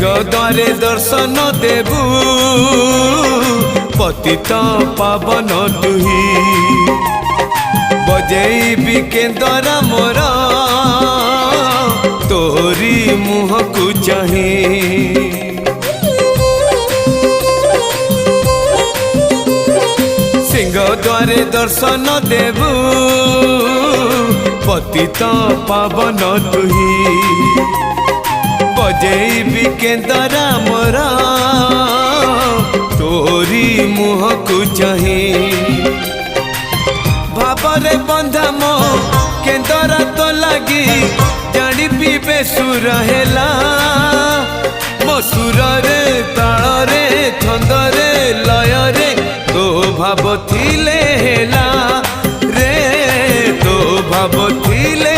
द्वारे दर्शन देबू पतित पावन तुही बजेबी केंद्र मोर तोरी मुह को चाही द्वारे दर्शन देबू पतित पावन तुही बजेबी केंद्र मोर तोरी मुह को चाही भावरे बंधा मो केंद्र तो लगी जानी पीबे सुर हेला मो सुर रे ताल रे छंद रे लय रे तो भाव थिले हेला रे तो भाव थिले